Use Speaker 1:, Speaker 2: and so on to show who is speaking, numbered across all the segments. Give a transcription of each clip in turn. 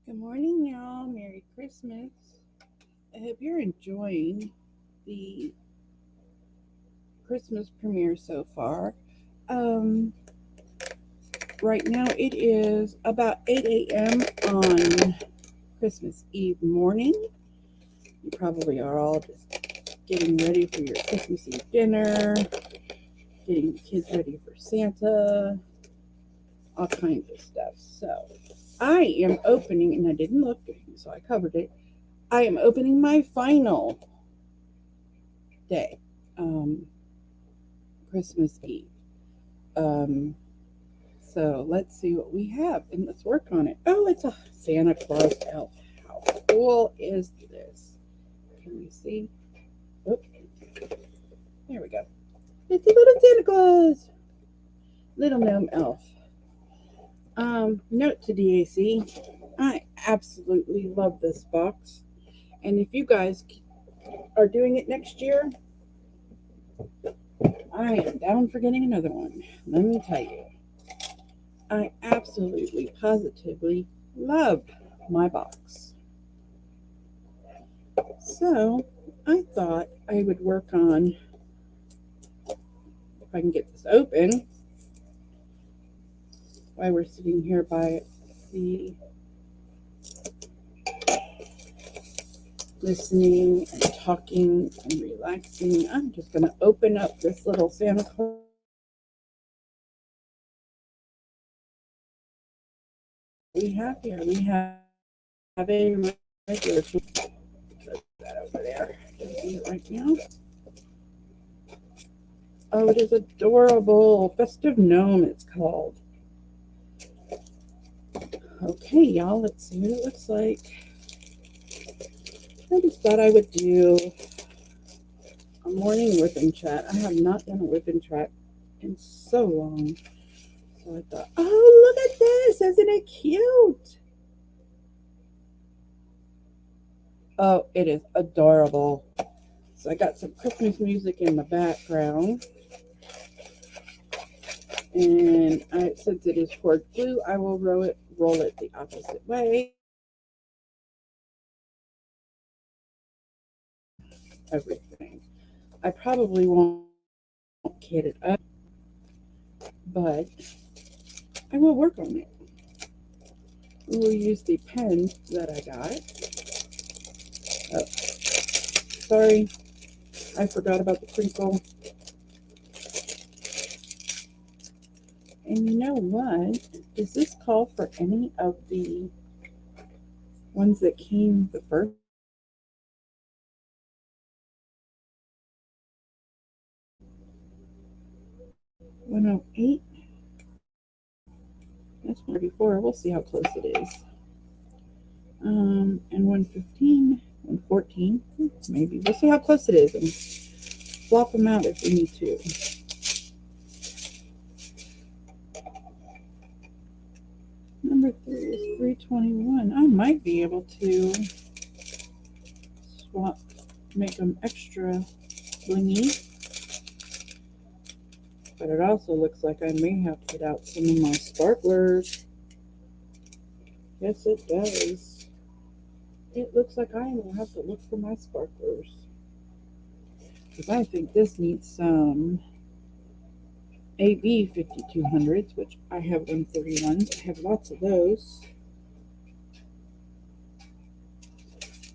Speaker 1: Good morning, y'all. Merry Christmas. I hope you're enjoying the Christmas premiere so far. Um, right now it is about 8 a.m. on Christmas Eve morning. You probably are all just getting ready for your Christmas Eve dinner, getting the kids ready for Santa, all kinds of stuff. So I am opening, and I didn't look, so I covered it. I am opening my final day, um, Christmas Eve. Um, so let's see what we have and let's work on it. Oh, it's a Santa Claus elf. How cool is this? Can we see? Oh, there we go. It's a little Santa Claus, little gnome elf. Note to DAC, I absolutely love this box. And if you guys are doing it next year, I am down for getting another one. Let me tell you, I absolutely, positively love my box. So I thought I would work on, if I can get this open, while we're sitting here by the listening and talking and relaxing. I'm just going to open up this little Santa Claus. We have here, we have a regular, put that over there. Don't see it right now. Oh, it is adorable. Festive Gnome, it's called. Okay, y'all, let's see what it looks like. I just thought I would do a morning whipping chat. I have not done a whipping chat in so long. So I thought, oh, look at this. Isn't it cute? Oh, it is adorable. So I got some Christmas music in the background. And since it is cord glue, I will roll it the opposite way. Everything. I probably won't kit it up, but I will work on it. We will use the pen that I got. Oh, sorry, I forgot about the crinkle. And you know what? Does this call for any of the ones that came the first? 108? That's 134. We'll see how close it is. And 115, 114, maybe. We'll see how close it is and swap them out if we need to. Number 3 is 321. I might be able to swap, make them extra blingy. But it also looks like I may have to get out some of my sparklers. Yes, it does. It looks like I will have to look for my sparklers. Because I think this needs some AB 5200s, which I have 131s. I have lots of those.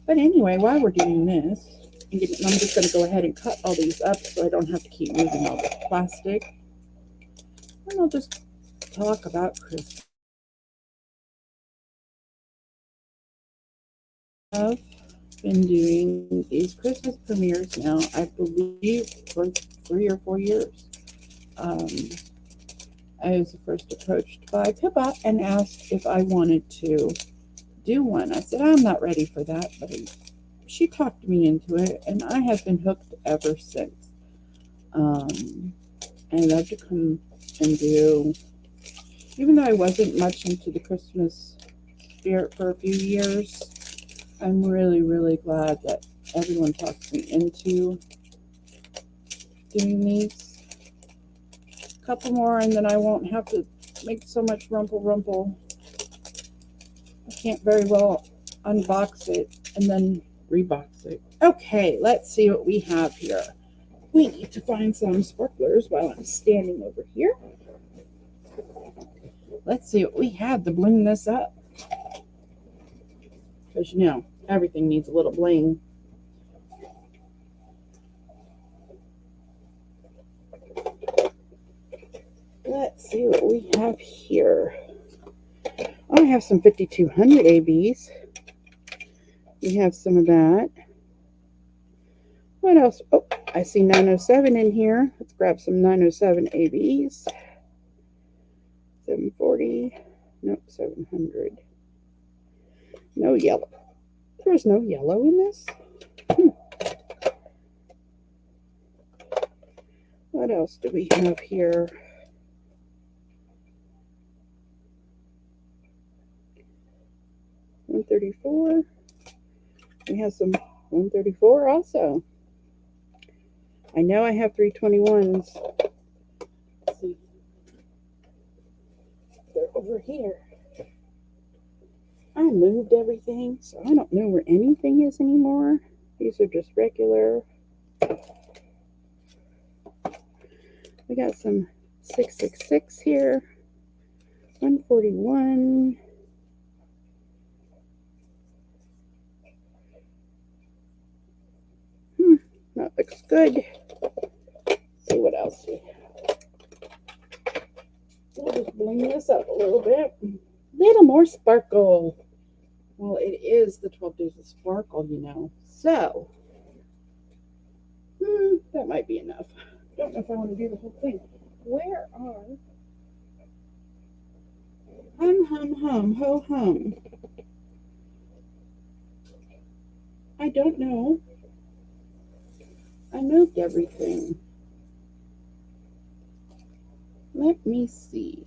Speaker 1: But anyway, while we're doing this, I'm just going to go ahead and cut all these up so I don't have to keep moving all the plastic. And I'll just talk about Christmas. I've been doing these Christmas premieres now, I believe, for 3 or 4 years. I was first approached by Pippa and asked if I wanted to do one. I said, I'm not ready for that, but she talked me into it, and I have been hooked ever since. I love to come and do, even though I wasn't much into the Christmas spirit for a few years, I'm really, really glad that everyone talked me into doing these. A couple more, and then I won't have to make so much rumple. I can't very well unbox it and then rebox it. Okay, let's see what we have here. We need to find some sparklers while I'm standing over here. Let's see what we have to bling this up. Because you know, everything needs a little bling. Let's see what we have here. I have some 5200 ABs. We have some of that. What else? Oh, I see 907 in here. Let's grab some 907 ABs. 740. Nope, 700. No yellow. There's no yellow in this. What else do we have here? $134. We have some $134 also. I know I have 321s. Let's see. They're over here. I moved everything, so I don't know where anything is anymore. These are just regular. We got some 666 here. 141. That looks good. Let's see what else we have. We'll just bling this up a little bit. Little more sparkle. Well, it is the 12 days of sparkle, you know. So, that might be enough. Don't know if I want to do the whole thing. Where are ho hum? I don't know. I moved everything. Let me see.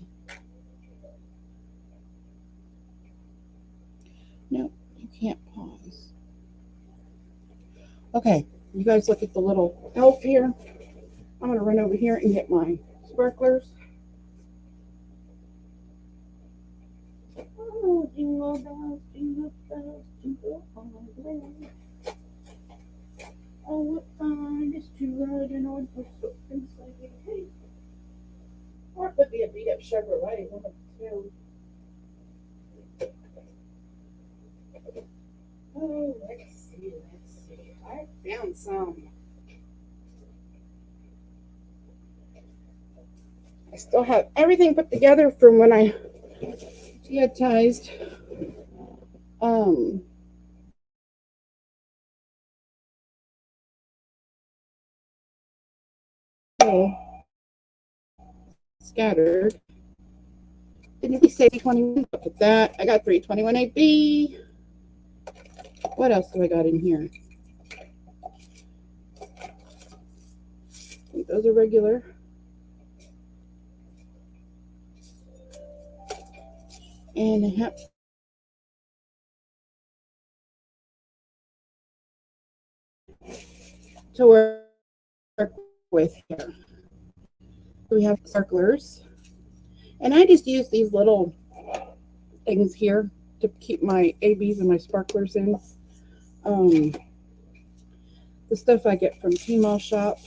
Speaker 1: No, you can't pause. Okay, you guys look at the little elf here. I'm going to run over here and get my sparklers. Oh, jingle bells, jingle all the way. Oh, what fun it is to ride an old open sleigh. Hey. Or it could be a beat up Chevrolet, one of the two. Oh, let's see. I found some. I still have everything put together from when I geotized. So scattered. Didn't we say 21? Look at that. I got 321AB. What else do I got in here? I think those are regular. And I have to work with here. We have sparklers. And I just use these little things here to keep my ABs and my sparklers in. The stuff I get from Tmall shop,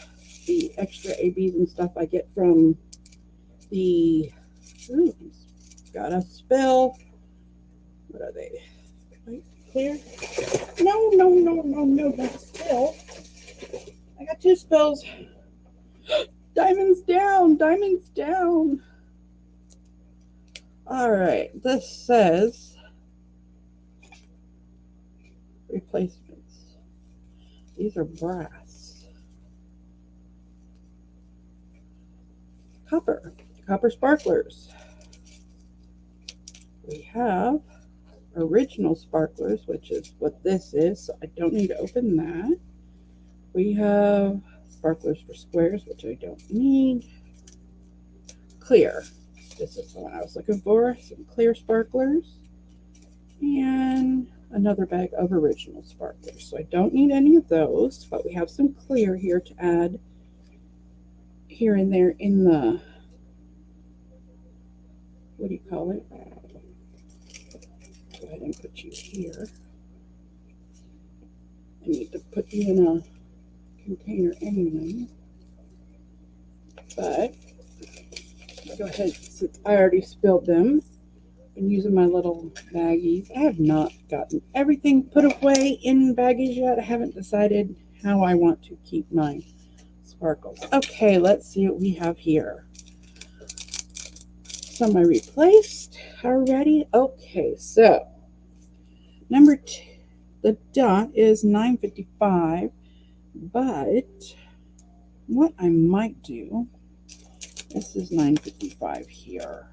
Speaker 1: the extra ABs and stuff I get from the, got a spill. What are they? Clear? No, not spill. I got two spills. Diamonds down. All right, this says replacements. These are brass. Copper sparklers. We have original sparklers, which is what this is, so I don't need to open that. We have sparklers for squares, which I don't need. Clear. This is the one I was looking for. Some clear sparklers. And another bag of original sparklers. So I don't need any of those, but we have some clear here to add here and there in the, what do you call it? ahead and put you here. I need to put you in a container anyway. But go ahead, since I already spilled them. I'm using my little baggies. I have not gotten everything put away in baggies yet. I haven't decided how I want to keep my sparkles. Okay, let's see what we have here. Some I replaced already. Okay, so number 2, the dot is 9.55, but what I might do, this is 9.55 here.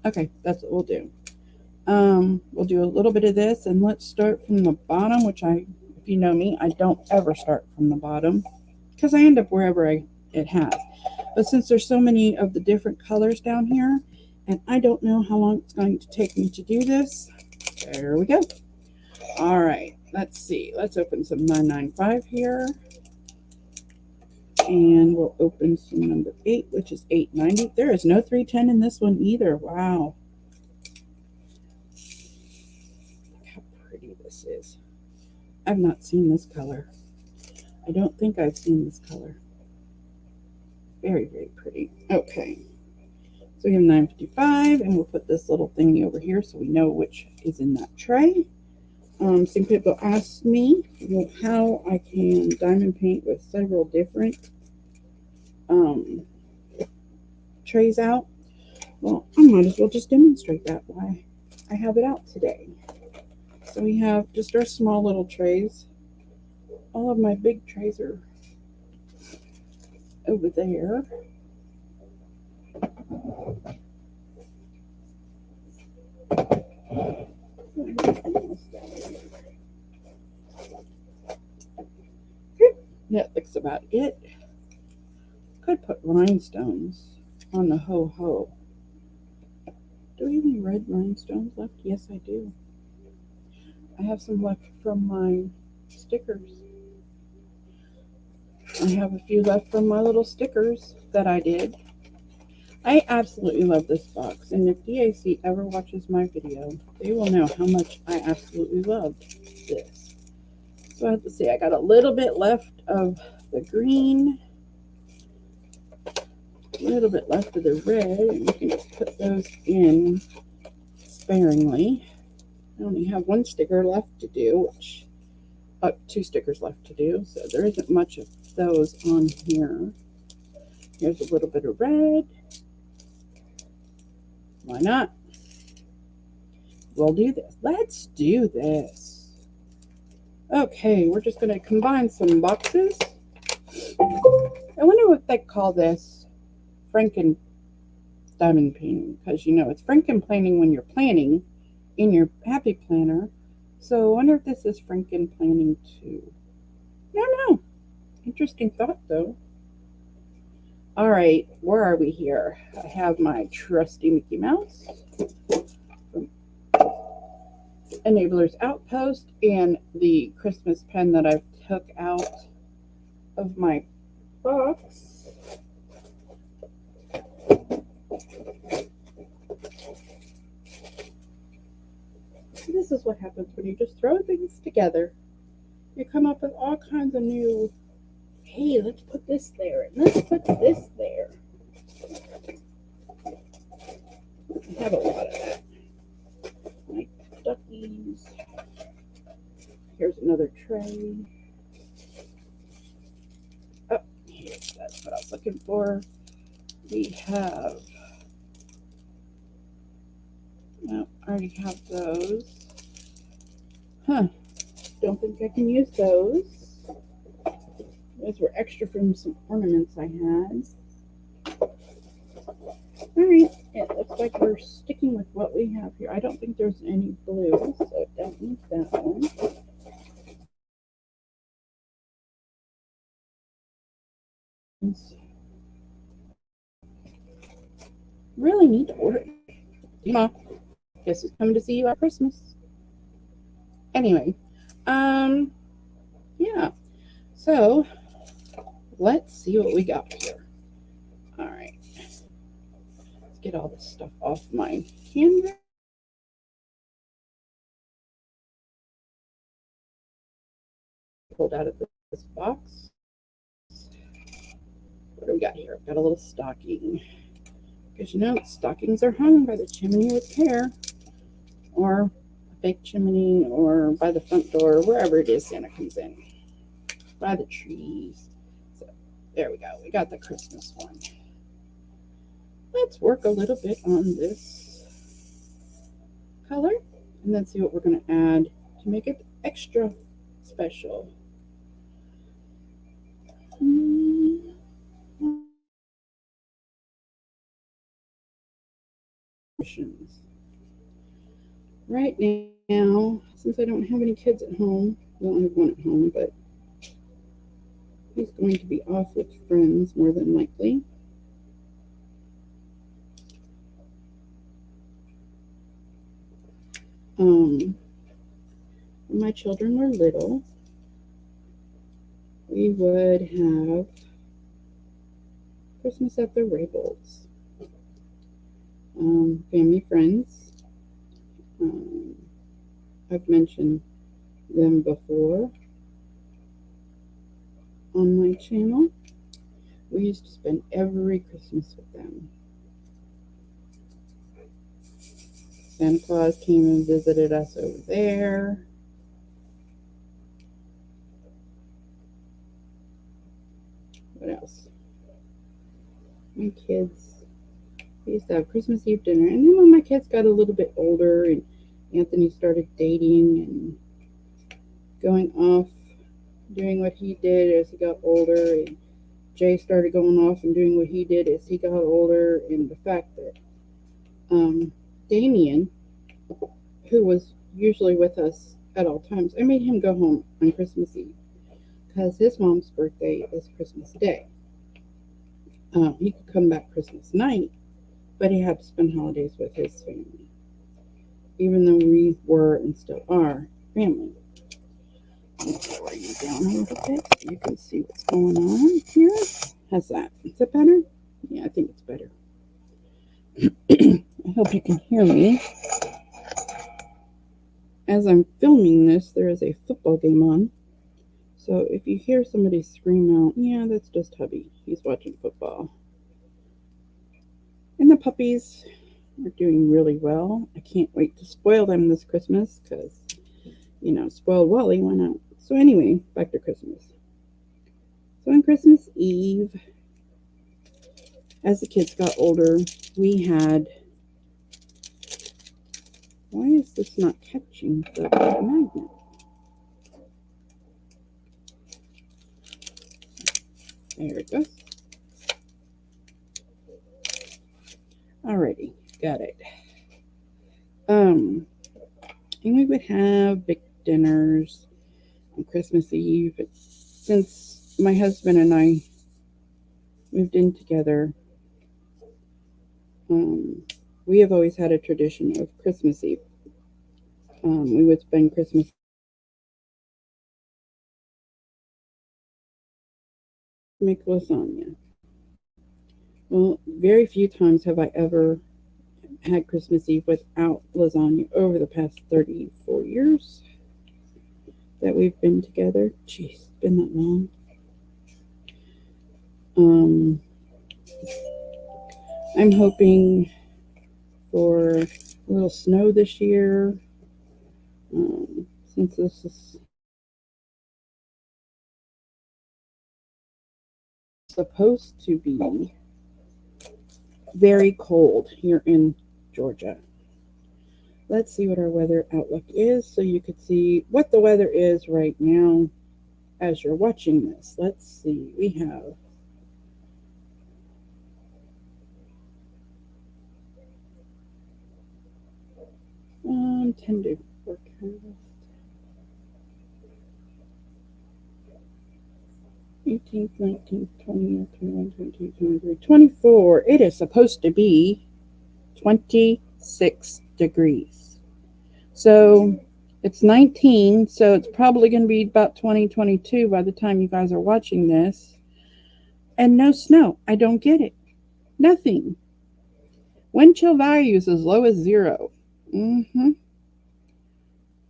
Speaker 1: Okay, that's what we'll do. We'll do a little bit of this, and let's start from the bottom, which if you know me, I don't ever start from the bottom because I end up wherever it has. But since there's so many of the different colors down here, and I don't know how long it's going to take me to do this, there we go. All right, let's see. Let's open some 995 here. And we'll open some number 8, which is 890. There is no 310 in this one either. Wow. Look how pretty this is. I've not seen this color. I don't think I've seen this color. Very, very pretty. Okay. So we have 955, and we'll put this little thingy over here so we know which is in that tray. Some people ask me how I can diamond paint with several different trays out. Well, I might as well just demonstrate that why I have it out today. So we have just our small little trays. All of my big trays are over there. That looks about it. Could put rhinestones on the ho-ho. Do we have any red rhinestones left? Yes, I do. I have some left from my stickers. I have a few left from my little stickers that I did. I absolutely love this box, and if DAC ever watches my video, they will know how much I absolutely loved this. So I have to say, I got a little bit left of the green, a little bit left of the red, and you can just put those in sparingly. I only have 1 sticker left to do, which 2 stickers left to do, so there isn't much of those on here. Here's a little bit of red. Why not? We'll do this. Let's do this. Okay, we're just going to combine some boxes. I wonder what they call this Franken diamond painting, because you know it's Franken planning when you're planning in your happy planner. So I wonder if this is Franken planning too. No. Interesting thought though. All right, where are we here? I have my trusty Mickey Mouse from Enabler's Outpost and the Christmas pen that I took out of my box. This is what happens when you just throw things together. You come up with all kinds of new, hey, let's put this there, and let's put this there. I have a lot of that. My duckies. Here's another tray. Oh, that's what I was looking for. We have, no, I already have those. Don't think I can use those. Those were extra from some ornaments I had. Alright, it looks like we're sticking with what we have here. I don't think there's any blue, so I don't need that one. Really need to order. Mom, guess who's coming to see you at Christmas? Anyway, yeah. So let's see what we got here. All right. Let's get all this stuff off my hand. Pulled out of this box. What do we got here? I've got a little stocking. Because you know, stockings are hung by the chimney with care, or a fake chimney, or by the front door, wherever it is Santa comes in. By the trees. So there we go. We got the Christmas one. Let's work a little bit on this color and then see what we're going to add to make it extra special. Right now, since I don't have any kids at home, well, I have one at home, but he's going to be off with friends more than likely. When my children were little, we would have Christmas at the Rabels. Family friends. I've mentioned them before on my channel. We used to spend every Christmas with them. Santa Claus came and visited us over there. What else? My kids, we used to have Christmas Eve dinner. And then when my kids got a little bit older and Anthony started dating and going off doing what he did as he got older, and Jay started going off and doing what he did as he got older, and the fact that Damien, who was usually with us at all times, I made him go home on Christmas Eve because his mom's birthday is Christmas Day. He could come back Christmas night, but he had to spend holidays with his family, even though we were and still are family. Lower you down a little bit so you can see what's going on here. How's that? Is it better? Yeah, I think it's better. I hope you can hear me. As I'm filming this, there is a football game on. So if you hear somebody scream out, yeah, that's just hubby. He's watching football. And the puppies are doing really well. I can't wait to spoil them this Christmas because, you know, spoiled Wally, why not? So anyway, back to Christmas. So on Christmas Eve, as the kids got older, we had... Why is this not catching the magnet? There it goes. Alrighty, got it. And we would have big dinners on Christmas Eve. Since my husband and I moved in together, we have always had a tradition of Christmas Eve. We would spend Christmas make lasagna. Well, very few times have I ever had Christmas Eve without lasagna over the past 34 years that we've been together. Jeez, it's been that long. I'm hoping for a little snow this year, since this is supposed to be very cold here in Georgia. Let's see what our weather outlook is so you could see what the weather is right now as you're watching this. Let's see. We have tend to forecast 18th, 19th, 20th, 21, 22, 23, 24. It is supposed to be 26 degrees. So it's 19, so it's probably going to be about 20, 22 by the time you guys are watching this. And no snow. I don't get it. Nothing. Wind chill values as low as 0.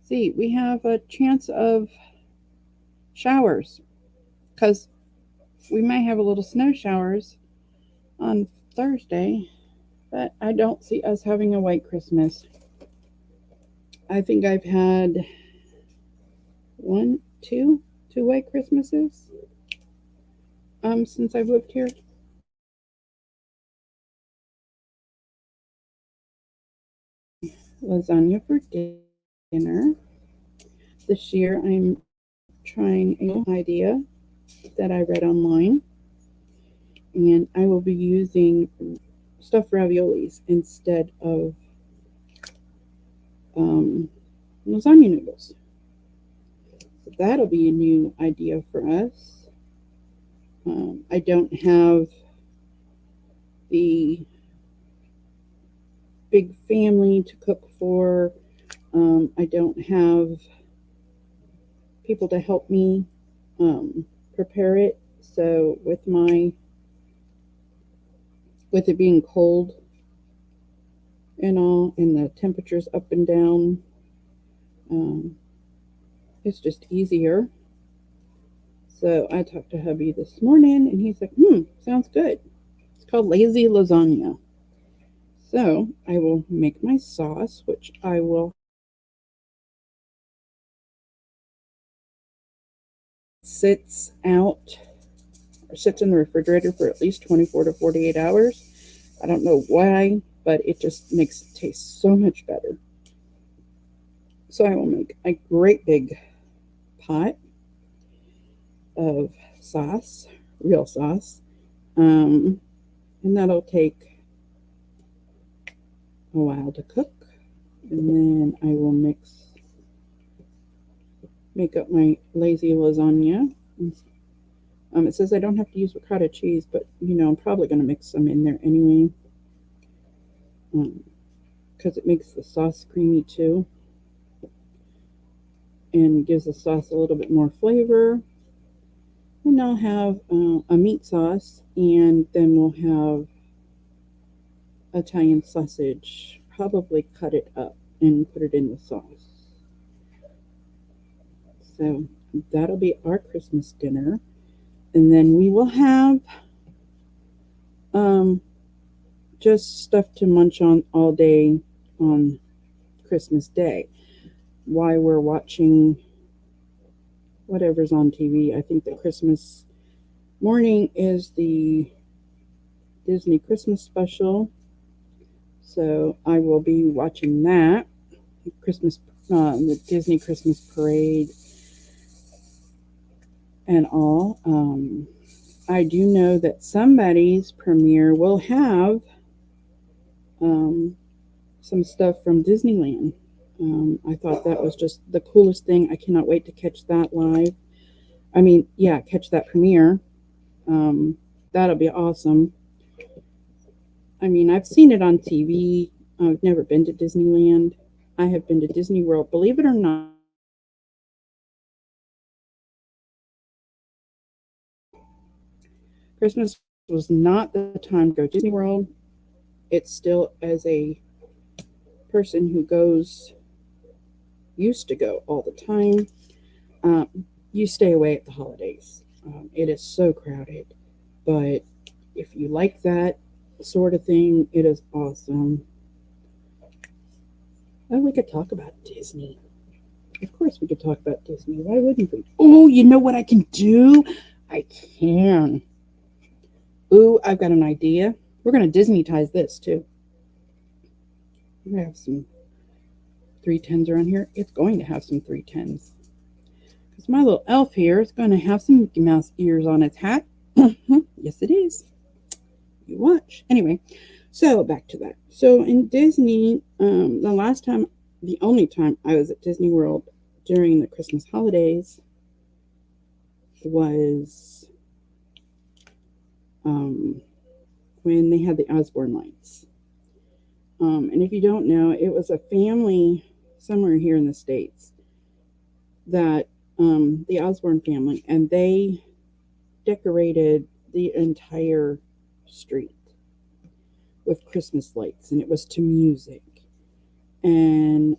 Speaker 1: See, we have a chance of showers because we may have a little snow showers on Thursday, but I don't see us having a white Christmas. I think I've had two white Christmases since I've lived here. Lasagna for dinner. This year I'm trying a new idea that I read online, and I will be using stuffed raviolis instead of lasagna noodles. So that'll be a new idea for us. I don't have the big family to cook for. I don't have people to help me prepare it. So with it being cold and all, and the temperatures up and down, it's just easier. So I talked to hubby this morning, and he's like, sounds good. It's called lazy lasagna. So I will make my sauce, which I will sits out or sits in the refrigerator for at least 24 to 48 hours. I don't know why, but it just makes it taste so much better. So I will make a great big pot of sauce, real sauce, and that'll take a while to cook. And then I will make up my lazy lasagna. It says I don't have to use ricotta cheese, but I'm probably going to mix some in there anyway, because it makes the sauce creamy too, and gives the sauce a little bit more flavor. And I'll have a meat sauce, and then we'll have Italian sausage, probably cut it up and put it in the sauce. So that'll be our Christmas dinner. And then we will have just stuff to munch on all day on Christmas Day while we're watching whatever's on TV. I think that Christmas morning is the Disney Christmas special. So I will be watching that. The Disney Christmas parade and all. I do know that somebody's premiere will have some stuff from Disneyland. I thought that was just the coolest thing. I cannot wait to catch that live. Catch that premiere. That'll be awesome. I've seen it on TV. I've never been to Disneyland. I have been to Disney World. Believe it or not, Christmas was not the time to go to Disney World. It's still, as a person who used to go all the time, you stay away at the holidays. It is so crowded. But if you like that sort of thing, it is awesome. Oh, we could talk about Disney. Of course we could talk about Disney. Why wouldn't we? Oh, you know what I can do? I can. Ooh, I've got an idea. We're going to Disney-tize this, too. We're going to have some 310s around here. It's going to have some 310s. Because my little elf here is going to have some Mickey Mouse ears on its hat. Yes, it is. You watch. Anyway, so back to that. So in Disney, the only time I was at Disney World during the Christmas holidays was when they had the Osborne lights. And if you don't know, it was a family somewhere here in the States that the Osborne family, and they decorated the entire street. with Christmas lights, and it was to music. And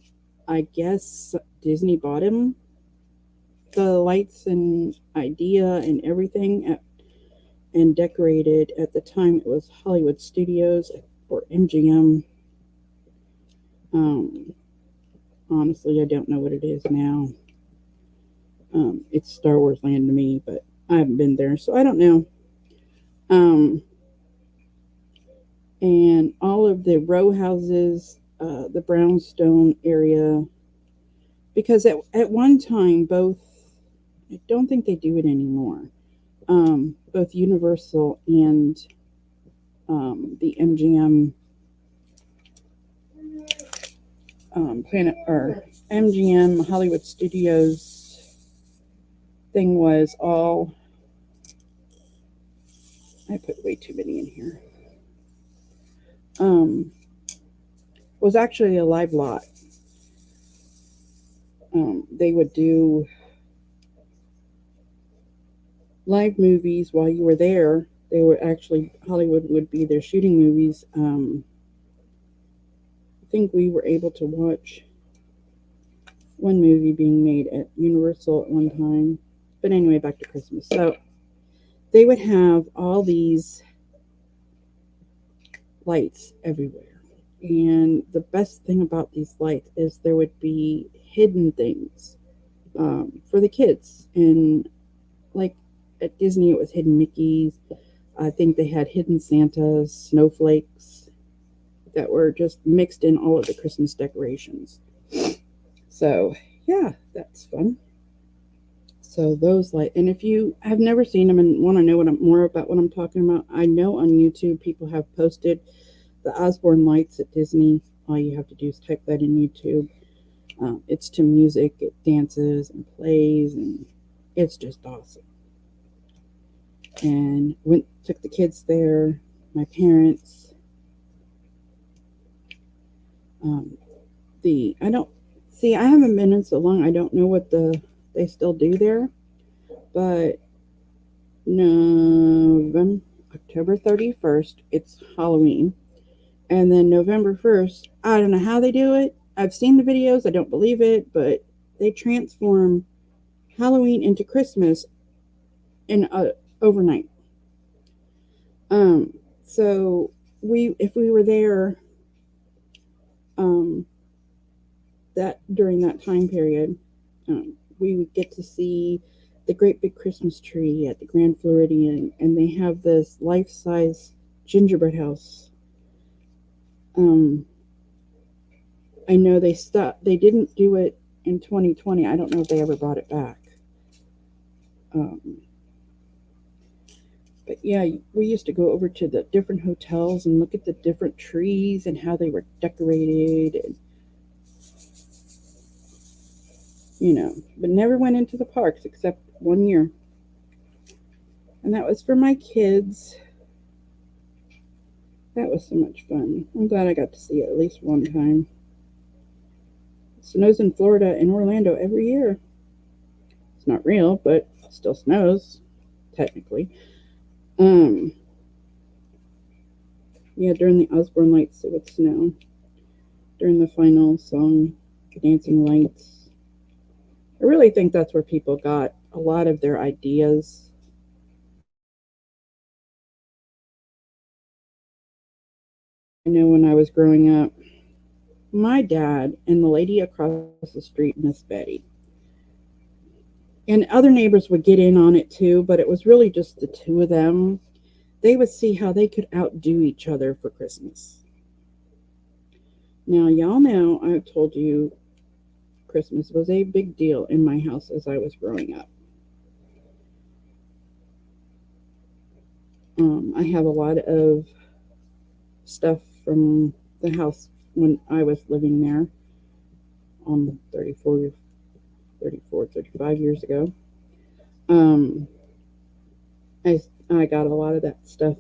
Speaker 1: I guess Disney bought him the lights and idea and everything and decorated. At the time it was Hollywood Studios or MGM. Um, Honestly, I don't know what it is now. It's Star Wars land to me, but I haven't been there, so I don't know. Um, and all of the row houses, the brownstone area, because at one time, both, I don't think they do it anymore, both Universal and the MGM Planet or MGM Hollywood Studios thing was all. I put way too many in here. Was actually a live lot. They would do live movies while you were there. They were actually, Hollywood would be there shooting movies. I think we were able to watch one movie being made at Universal at one time. But anyway, back to Christmas. So they would have all these lights everywhere. And the best thing about these lights is there would be hidden things for the kids. And like at Disney, it was hidden Mickeys. I think they had hidden Santas, snowflakes that were just mixed in all of the Christmas decorations. So yeah, that's fun. So those and if you have never seen them and want to know more about what I'm talking about, I know on YouTube people have posted the Osborne lights at Disney. All you have to do is type that in YouTube. It's to music, it dances and plays, and it's just awesome. And took the kids there, my parents. I haven't been in so long. I don't know what they still do there, but October 31st, it's Halloween. And then November 1st, I don't know how they do it. I've seen the videos. I don't believe it, but they transform Halloween into Christmas in overnight. So if we were there, that during that time period, we would get to see the great big Christmas tree at the Grand Floridian, and they have this life-size gingerbread house. I know they stopped. They didn't do it in 2020. I don't know if they ever brought it back. But yeah, we used to go over to the different hotels and look at the different trees and how they were decorated, and but never went into the parks except one year. And that was for my kids. That was so much fun. I'm glad I got to see it at least one time. It snows in Florida and Orlando every year. It's not real, but it still snows, technically. Yeah, during the Osborne lights it would snow. During the final song, the Dancing Lights. I really think that's where people got a lot of their ideas. I know when I was growing up, my dad and the lady across the street, Miss Betty, and other neighbors would get in on it too, but it was really just the two of them. They would see how they could outdo each other for Christmas. Now, y'all know I've told you Christmas was a big deal in my house as I was growing up. I have a lot of stuff from the house when I was living there 34, 35 years ago. I got a lot of that stuff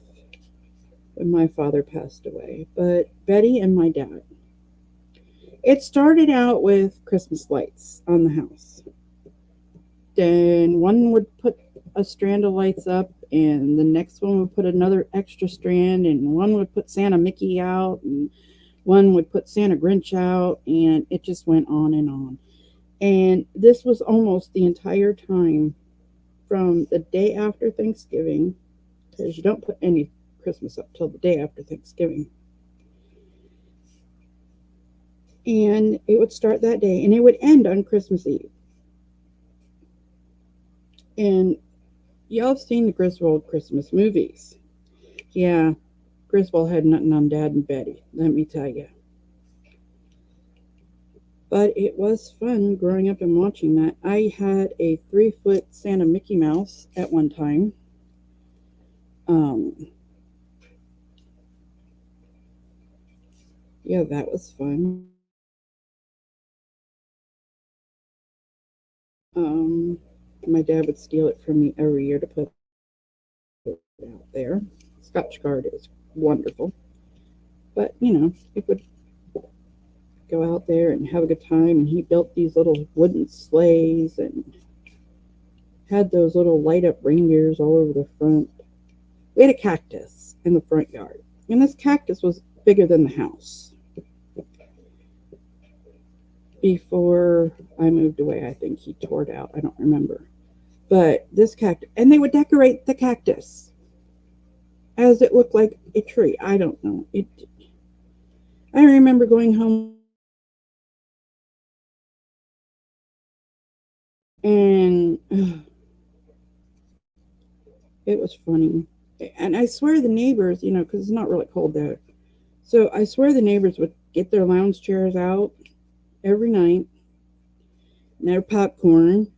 Speaker 1: when my father passed away. But Betty and my dad, it started out with Christmas lights on the house. Then one would put a strand of lights up and the next one would put another extra strand, and one would put Santa Mickey out, and one would put Santa Grinch out, and it just went on and on. And this was almost the entire time from the day after Thanksgiving, because you don't put any Christmas up till the day after Thanksgiving. And it would start that day and it would end on Christmas Eve. And y'all have seen the Griswold Christmas movies. Yeah, Griswold had nothing on Dad and Betty, let me tell you. But it was fun growing up and watching that. I had a 3-foot Santa Mickey Mouse at one time. Yeah, that was fun. My dad would steal it from me every year to put it out there. Scotch Guard is wonderful. But, it would go out there and have a good time. And he built these little wooden sleighs and had those little light up reindeers all over the front. We had a cactus in the front yard. And this cactus was bigger than the house. Before I moved away, I think he tore it out. I don't remember. But this cactus, and they would decorate the cactus as it looked like a tree. I don't know. I remember going home and it was funny. And I swear the neighbors, because it's not really cold there. So I swear the neighbors would get their lounge chairs out every night and their popcorn.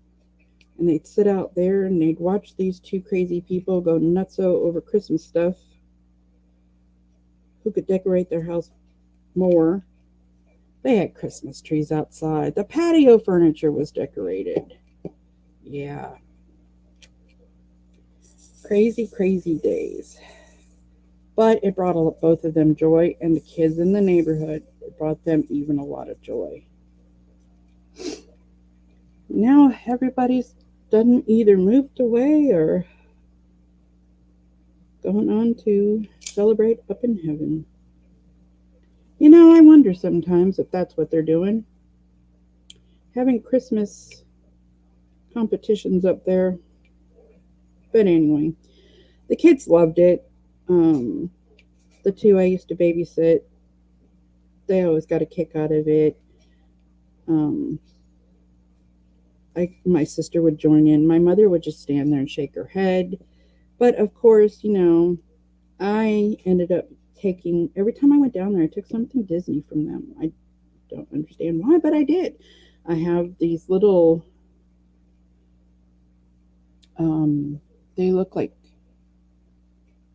Speaker 1: And they'd sit out there and they'd watch these two crazy people go nutso over Christmas stuff. Who could decorate their house more? They had Christmas trees outside. The patio furniture was decorated. Yeah. Crazy, crazy days. But it brought both of them joy, and the kids in the neighborhood, it brought them even a lot of joy. Now everybody's done either moved away or going on to celebrate up in heaven. I wonder sometimes if that's what they're doing. Having Christmas competitions up there. But anyway, the kids loved it. The two I used to babysit, they always got a kick out of it. My sister would join in. My mother would just stand there and shake her head. But of course, I ended up taking, every time I went down there, I took something Disney from them. I don't understand why, but I did. I have these little, they look like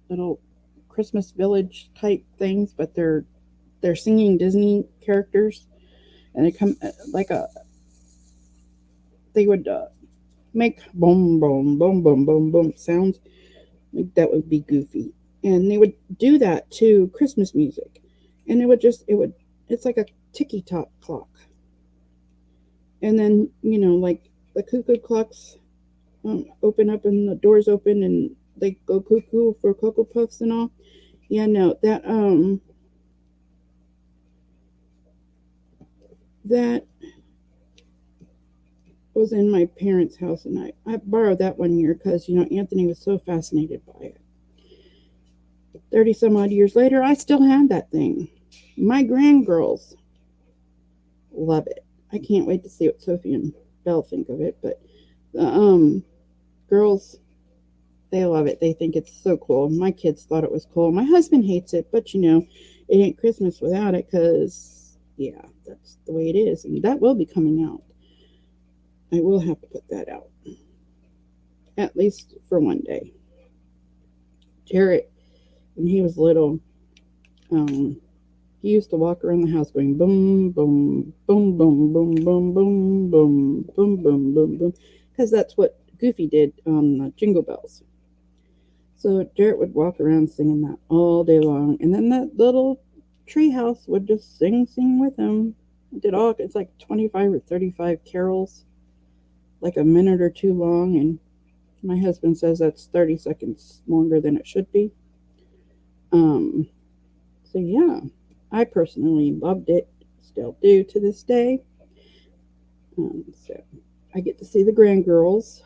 Speaker 1: little Christmas village type things, but they're singing Disney characters, and they come they would make boom boom boom boom boom boom sounds. Like that would be Goofy, and they would do that to Christmas music, and it's like a ticky tock clock, and then like the cuckoo clocks open up and the doors open and they go cuckoo for Cocoa Puffs and all. Yeah, no, that was in my parents' house, and I borrowed that one year because Anthony was so fascinated by it. 30 some odd years later, I still have that thing. My grandgirls love it. I can't wait to see what Sophie and Belle think of it, but the girls, they love it. They think it's so cool. My kids thought it was cool. My husband hates it, but it ain't Christmas without it because, yeah, that's the way it is. And that will be coming out. I will have to put that out, at least for one day. Jarrett, when he was little, he used to walk around the house going boom, boom, boom, boom, boom, boom, boom, boom, boom, boom, boom, boom, because that's what Goofy did on the Jingle Bells. So Jarrett would walk around singing that all day long, and then that little tree house would just sing with him. It's like 25 or 35 carols, like a minute or two long, and My husband says that's 30 seconds longer than it should be. So yeah, I personally loved it, still do to this day. So I get to see the grandgirls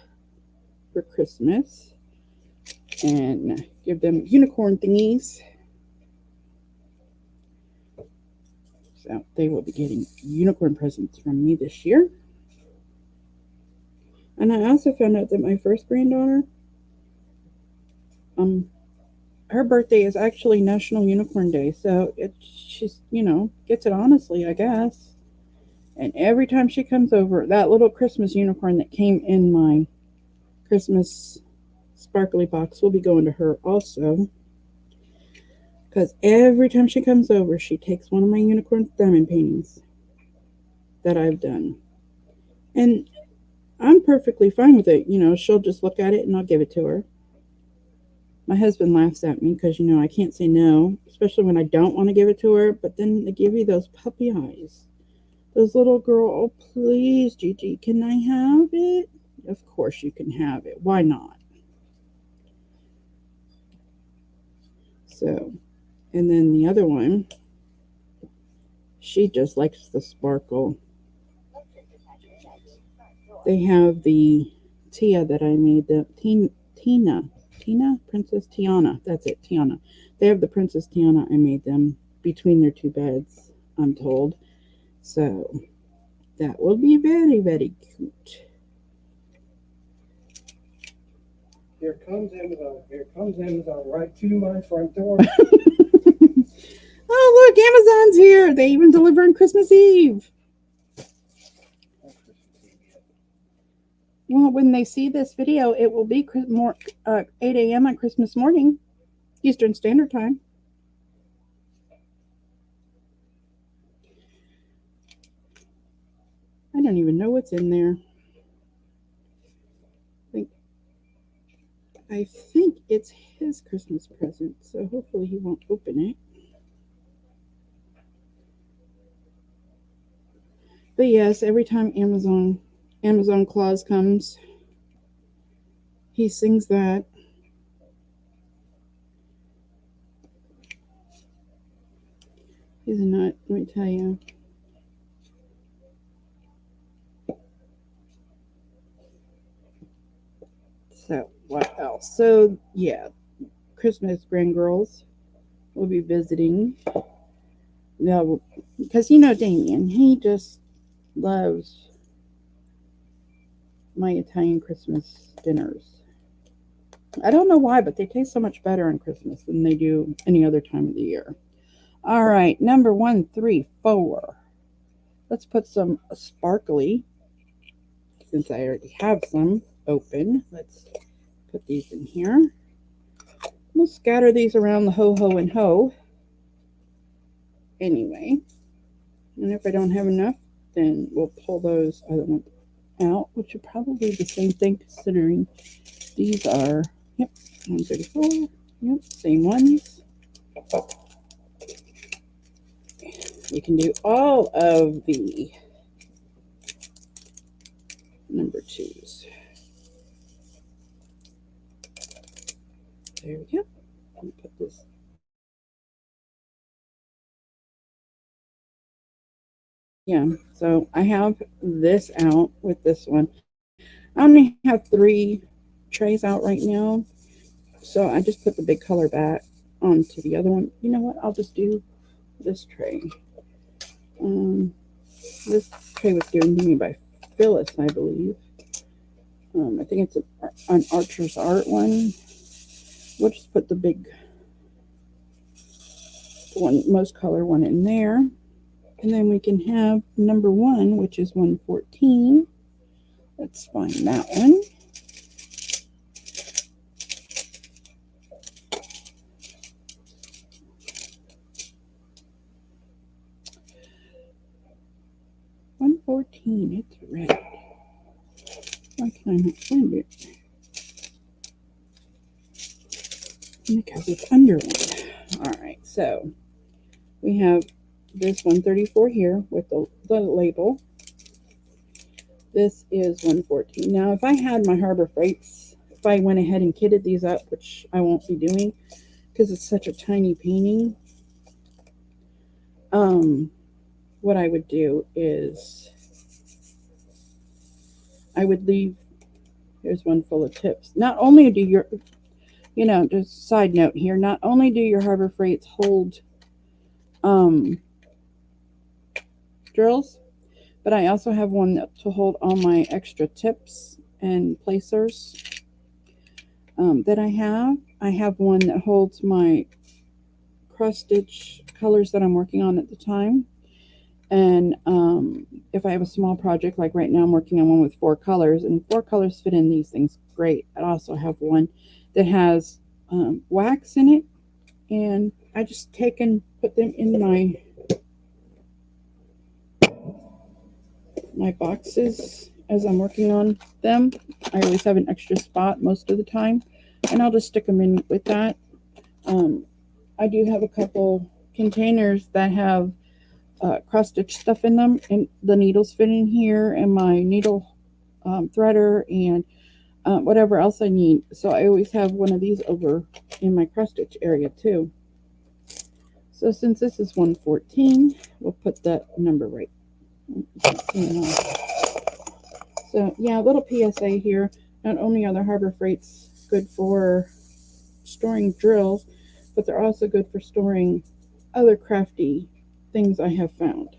Speaker 1: for Christmas and give them unicorn thingies. So they will be getting unicorn presents from me this year. And I also found out that my first granddaughter, her birthday is actually National Unicorn Day. So she's, gets it honestly, I guess. And every time she comes over, that little Christmas unicorn that came in my Christmas sparkly box will be going to her also. Because every time she comes over, she takes one of my unicorn diamond paintings that I've done. And I'm perfectly fine with it. She'll just look at it and I'll give it to her. My husband laughs at me because, I can't say no, especially when I don't want to give it to her. But then they give you those puppy eyes. Those little girl, oh, please, Gigi, can I have it? Of course you can have it. Why not? So, and then the other one, she just likes the sparkle. They have the Tia that I made, the Princess Tiana. That's it, Tiana. They have the Princess Tiana. I made them between their two beds, I'm told. So that will be very, very cute.
Speaker 2: Here comes Amazon. Here comes Amazon right to my front door.
Speaker 1: Oh, look, Amazon's here. They even deliver on Christmas Eve. Well, when they see this video, it will be 8 a.m. on Christmas morning, Eastern Standard Time. I don't even know what's in there. I think it's his Christmas present, so hopefully he won't open it. But yes, every time Amazon Claus comes, he sings that. He's a nut, let me tell you. So, what else? So, yeah, Christmas grandgirls will be visiting. No, because Damien, he just loves my Italian Christmas dinners. I don't know why, but they taste so much better on Christmas than they do any other time of the year. All right, number 1, 3, 4. Let's put some sparkly, since I already have some open. Let's put these in here. We'll scatter these around the ho-ho and ho. Anyway, and if I don't have enough, then we'll pull those other ones out, which are probably the same thing considering these are, 134, same ones. You can do all of the number 2s. There we go. I'll put this. Yeah, so I have this out with this one. I only have 3 trays out right now, so I just put the big color back onto the other one. You know what? I'll just do this tray. This tray was given to me by Phyllis, I believe. I think it's an Archer's Art one. We'll just put the big one, most color one in there. And then we can have number 1, which is 114. Let's find that one. It's red. Why can I not find it? Because it's under one. All right, so we have this 134 here with the label. This is 114. Now, if I had my Harbor Freights, if I went ahead and kitted these up, which I won't be doing because it's such a tiny painting, what I would do is I would leave, here's one full of tips. Not only do your, just side note here, not only do your Harbor Freights hold drills, but I also have one to hold all my extra tips and placers that I have. I have one that holds my cross stitch colors that I'm working on at the time. And if I have a small project, like right now I'm working on one with 4 colors, and 4 colors fit in these things great. I also have one that has wax in it, and I just take and put them in my boxes as I'm working on them. I always have an extra spot most of the time, and I'll just stick them in with that. I do have a couple containers that have cross stitch stuff in them, and the needles fit in here, and my needle threader, and whatever else I need. So I always have one of these over in my cross stitch area too. So since this is 114, we'll put that number right. So yeah, a little PSA here. Not only are the Harbor Freights good for storing drills, but they're also good for storing other crafty things I have found.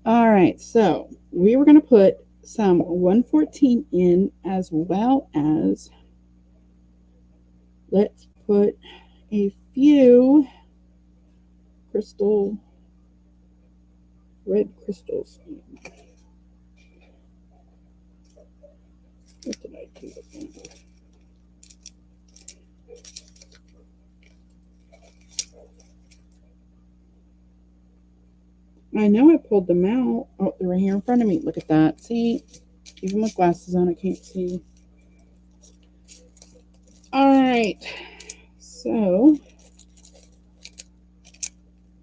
Speaker 1: All right, so we were going to put some 114 in, as well as let's put a few red crystals in. What did I do again? I know I pulled them out. Oh, they're right here in front of me. Look at that. See? Even with glasses on, I can't see. All right. So,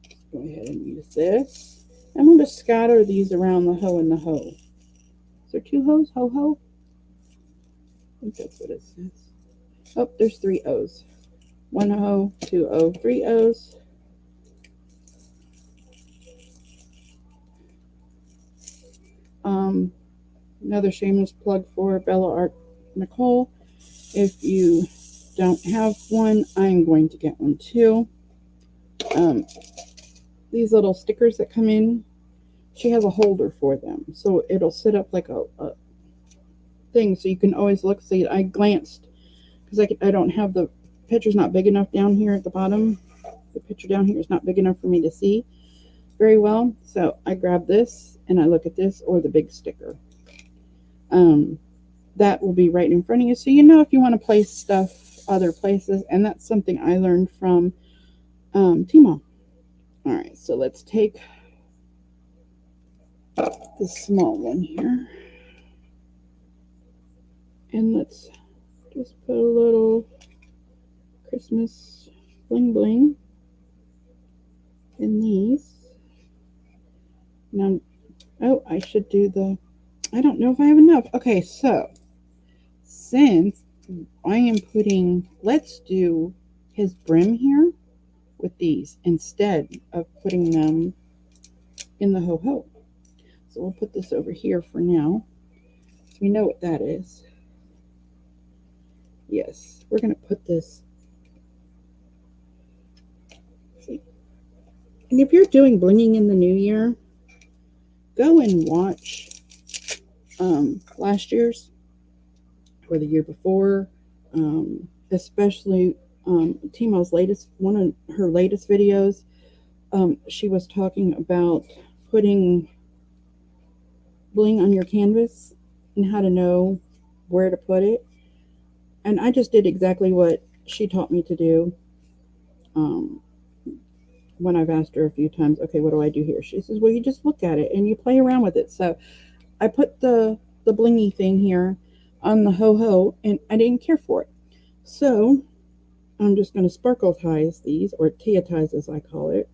Speaker 1: let's go ahead and use this. I'm going to scatter these around the hoe and the hoe. Is there 2 hoes? Ho-ho? I think that's what it says. Oh, there's 3 O's. 1 O, 2 O, 3 O's. Another shameless plug for Bella Art Nicole. If you don't have one, I'm going to get one too. These little stickers that come in, she has a holder for them, so it'll sit up like a thing, so you can always look. See, I glanced because I don't have the picture's not big enough down here at the bottom. The picture down here is not big enough for me to see very well, so I grab this and I look at this or the big sticker. That will be right in front of you, so you know if you want to place stuff other places. And that's something I learned from Timo. All right, so let's take the small one here, and let's just put a little Christmas bling bling in these. Now, oh, I should do the, I don't know if I have enough. Okay, so since I am putting, let's do his brim here with these instead of putting them in the ho-ho. So we'll put this over here for now. So we know what that is. Yes, we're going to put this. See? And if you're doing blinging in the new year, go and watch last year's or the year before, especially Timo's latest, one of her latest videos. She was talking about putting bling on your canvas and how to know where to put it. And I just did exactly what she taught me to do. When I've asked her a few times, okay, what do I do here? She says, well, you just look at it and you play around with it. So I put the blingy thing here on the ho-ho, and I didn't care for it. So I'm just going to sparkle ties these, or Tia ties as I call it.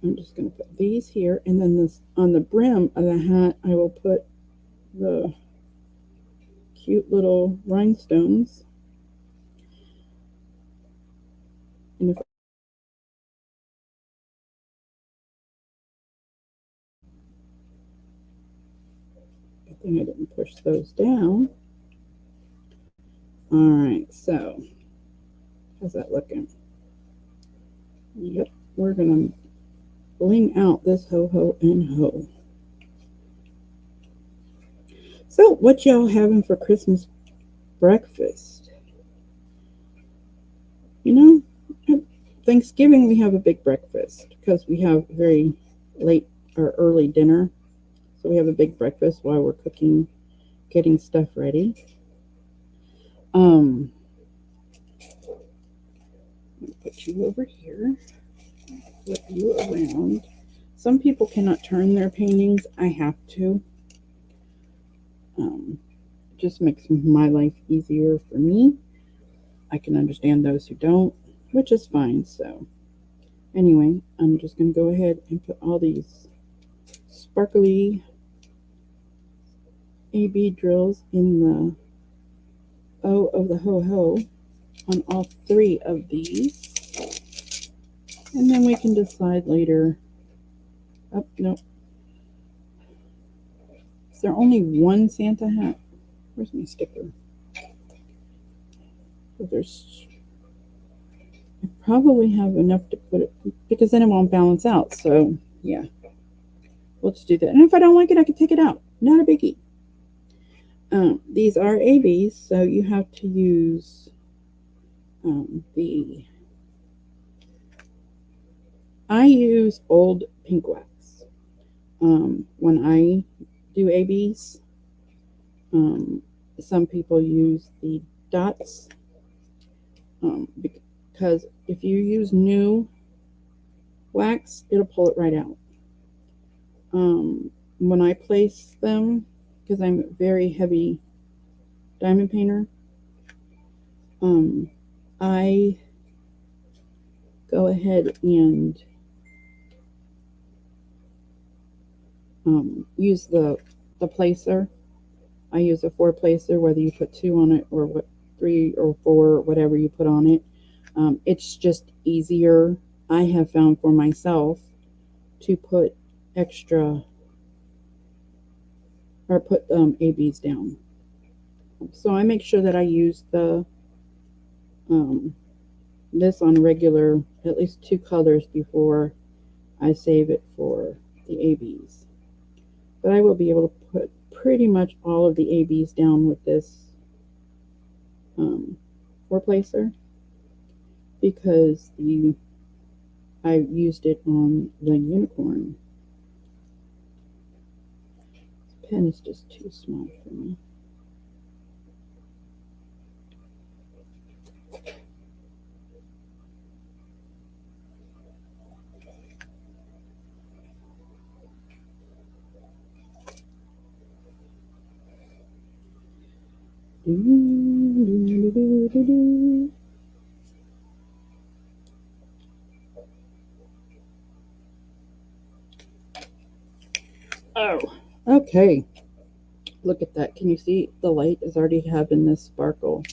Speaker 1: I'm just going to put these here, and then this on the brim of the hat, I will put the cute little rhinestones. And if I think I didn't push those down. All right, so how's that looking? Yep, we're gonna bling out this ho and ho. So, what y'all having for Christmas breakfast? You know, at Thanksgiving we have a big breakfast because we have very late or early dinner. So we have a big breakfast while we're cooking, getting stuff ready. Um, put you over here, flip you around. Some people cannot turn their paintings. I have to. Just makes my life easier for me. I can understand those who don't, which is fine. So, anyway, I'm just going to go ahead and put all these sparkly AB drills in the O of the ho on all three of these. And then we can decide later. Oh, no. Is there only one Santa hat? Where's my sticker? So there's, I probably have enough to put it, because then it won't balance out. So, yeah. We'll just do that. And if I don't like it, I can take it out. Not a biggie. These are ABs, so you have to use I use old pink wax when I do ABs. Some people use the dots because if you use new wax, it'll pull it right out. When I place them, because I'm a very heavy diamond painter, I go ahead and use the placer. I use a 4 placer, whether you put 2 on it or 3 or 4, whatever you put on it. It's just easier, I have found for myself, to put extra or put ABs down. So I make sure that I use the this on regular, at least 2 colors before I save it for the ABs. But I will be able to put pretty much all of the ABs down with this 4 placer because I used it on the unicorn. This pen is just too small for me. Oh, okay. Look at that. Can you see the light is already having this sparkle?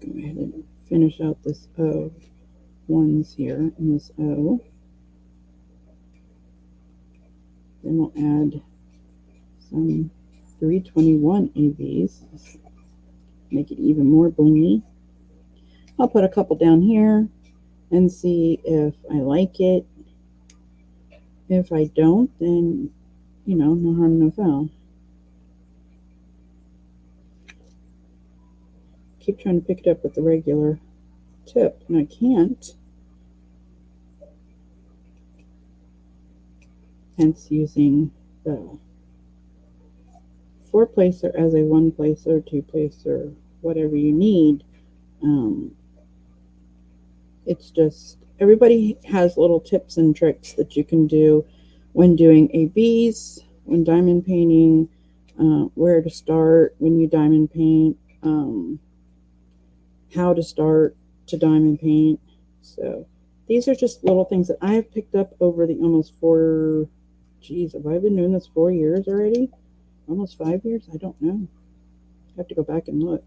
Speaker 1: Go ahead and finish out this O ones here and this O. Then we'll add some 321 ABs. Make it even more blingy. I'll put a couple down here and see if I like it. If I don't, then, no harm, no foul. Keep trying to pick it up with the regular tip, and I can't. Hence using the 4 placer as a 1 placer, 2 placer, whatever you need. It's just, everybody has little tips and tricks that you can do when doing ABs, when diamond painting. where to start when you diamond paint, how to start to diamond paint. So these are just little things that I have picked up over the almost 4, geez, have I been doing this 4 years already? Almost 5 years? I don't know. I have to go back and look.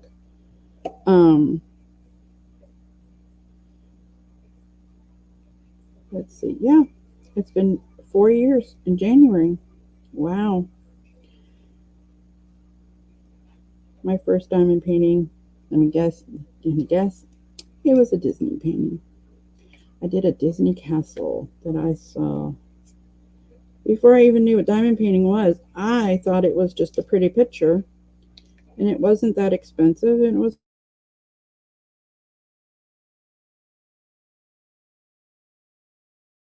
Speaker 1: Let's see. Yeah, it's been 4 years in January. Wow. My first diamond painting, let me guess, it was a Disney painting. I did a Disney castle that I saw. Before I even knew what diamond painting was, I thought it was just a pretty picture. And it wasn't that expensive, and it was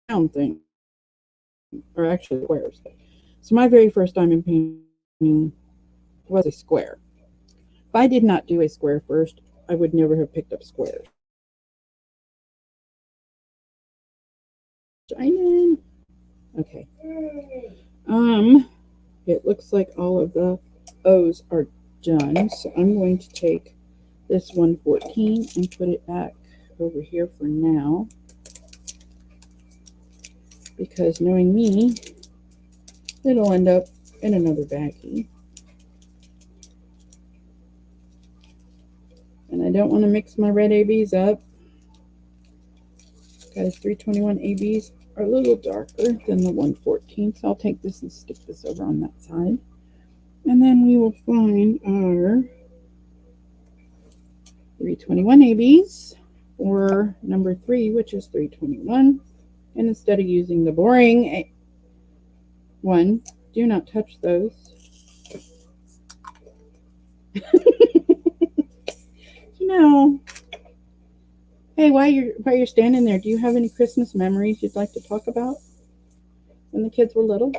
Speaker 1: a round thing, or actually squares. So my very first diamond painting was a square. If I did not do a square first, I would never have picked up squares. Shining. Okay. It looks like all of the O's are done, so I'm going to take this 114 and put it back over here for now, because knowing me, it'll end up in another baggie. And I don't want to mix my red ABs up, because 321 ABs are a little darker than the 114, so I'll take this and stick this over on that side. And then we will find our 321 ABs for number 3, which is 321. And instead of using the boring one, do not touch those. You know, hey, while you're standing there, do you have any Christmas memories you'd like to talk about when the kids were little?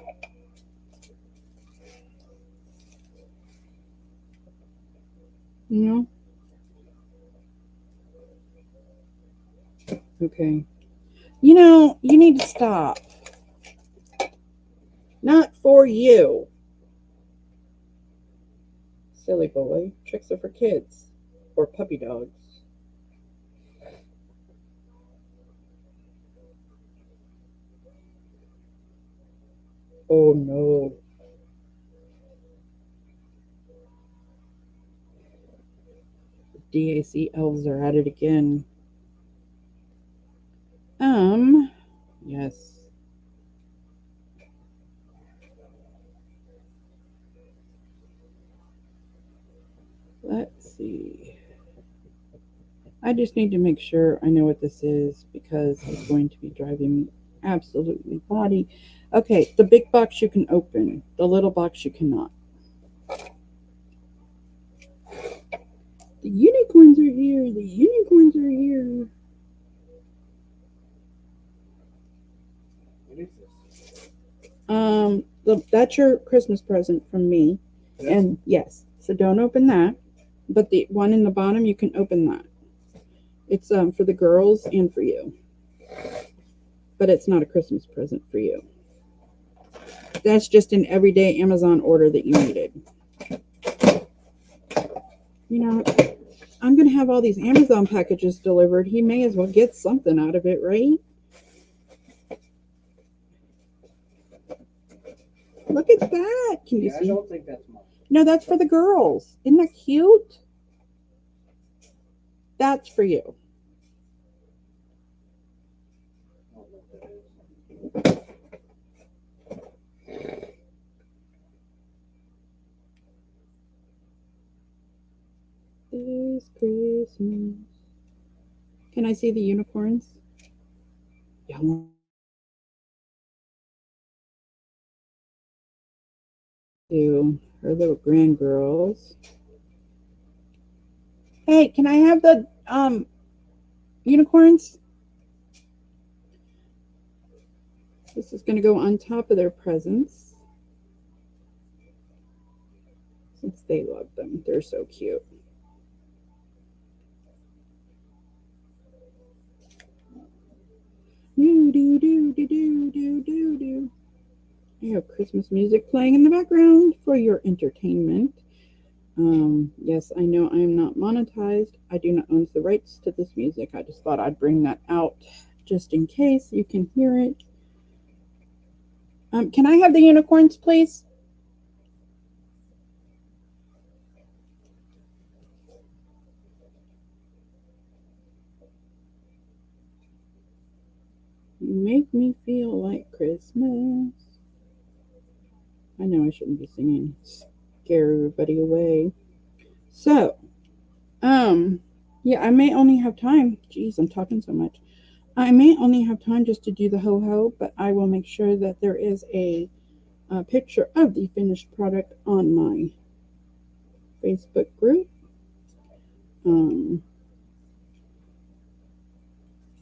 Speaker 1: No? Okay. You know, you need to stop. Not for you. Silly boy. Tricks are for kids. Or puppy dogs. Oh no. DAC elves are at it again. Yes. Let's see. I just need to make sure I know what this is, because it's going to be driving me absolutely body. Okay, the big box you can open. The little box you cannot. The unicorns are here. The unicorns are here.
Speaker 2: What is this?
Speaker 1: That's your Christmas present from me.
Speaker 2: Yes.
Speaker 1: And yes, so don't open that. But the one in the bottom, you can open that. It's for the girls and for you. But it's not a Christmas present for you. That's just an everyday Amazon order that you needed. You know, I'm going to have all these Amazon packages delivered. He may as well get something out of it, right? Look at that. Can you
Speaker 2: Yeah,
Speaker 1: see?
Speaker 2: I don't think that's much.
Speaker 1: No, that's for the girls. Isn't that cute? That's for you.
Speaker 2: I don't know what that is.
Speaker 1: This Christmas. Can I see the unicorns? Yeah. To her little grand girls. Hey, can I have the unicorns? This is going to go on top of their presents, since they love them. They're so cute. Do do do do do do do do. I have Christmas music playing in the background for your entertainment. Yes, I know I am not monetized. I do not own the rights to this music. I just thought I'd bring that out just in case you can hear it. Can I have the unicorns, please? You make me feel like Christmas. I know I shouldn't be singing. Scare everybody away. So, yeah, I may only have time. Jeez, I'm talking so much. I may only have time just to do the ho ho, but I will make sure that there is a picture of the finished product on my Facebook group. Um,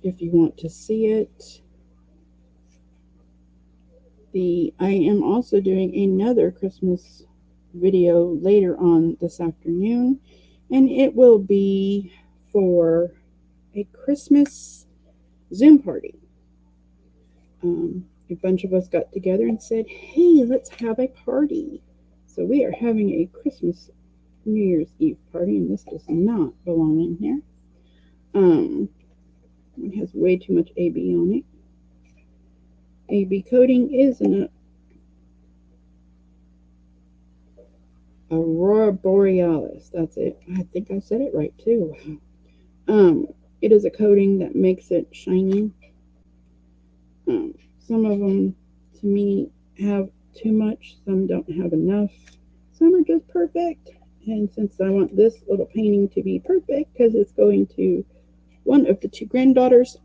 Speaker 1: if you want to see it, I am also doing another Christmas video later on this afternoon, and it will be for a Christmas Zoom party. A bunch of us got together and said, "Hey, let's have a party." So we are having a Christmas New Year's Eve party, and this does not belong in here. It has way too much AB on it. AB coating is an Aurora Borealis. That's it. I think I said it right too. It is a coating that makes it shiny. Some of them, to me, have too much. Some don't have enough. Some are just perfect. And since I want this little painting to be perfect, because it's going to one of the two granddaughters,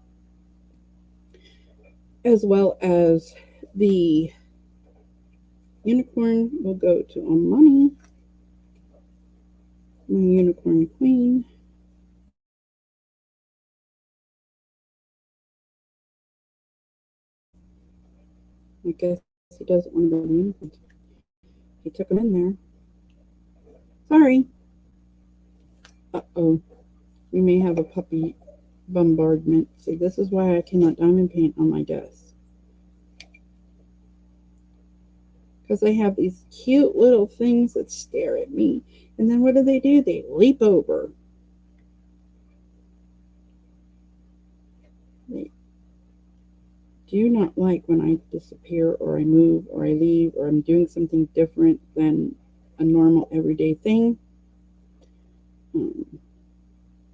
Speaker 1: as well as the unicorn will go to Amani, my unicorn queen. I guess he doesn't want to go to the unicorns. He took them in there. Sorry. Uh-oh. We may have a puppy bombardment. See, this is why I cannot diamond paint on my desk. Because I have these cute little things that stare at me. And then what do? They leap over. They do not like when I disappear or I move or I leave or I'm doing something different than a normal everyday thing.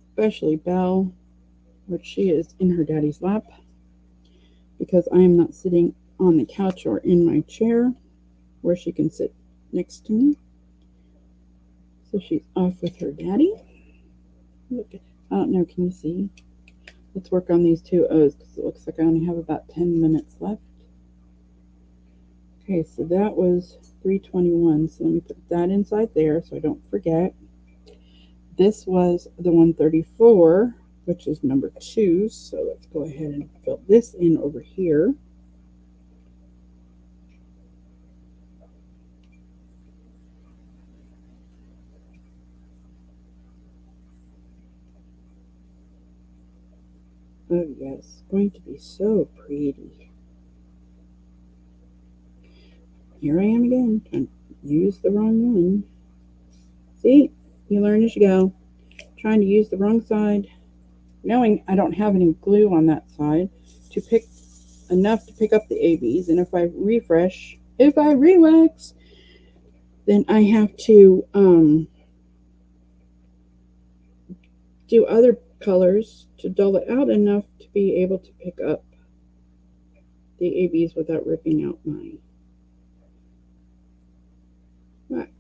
Speaker 1: Especially Belle, which she is in her daddy's lap because I am not sitting on the couch or in my chair where she can sit next to me. So she's off with her daddy. Look, I don't know, can you see? Let's work on these two O's because it looks like I only have about 10 minutes left. Okay, so that was 321. So let me put that inside there so I don't forget. This was the 134, which is number 2. So let's go ahead and fill this in over here. Oh yes, going to be so pretty. Here I am again, trying to use the wrong one. See, you learn as you go. Trying to use the wrong side, knowing I don't have any glue on that side to pick enough to pick up the ABs, and if I refresh, if I re-wax, then I have to do other colors to dull it out enough to be able to pick up the ABs without ripping out my wax.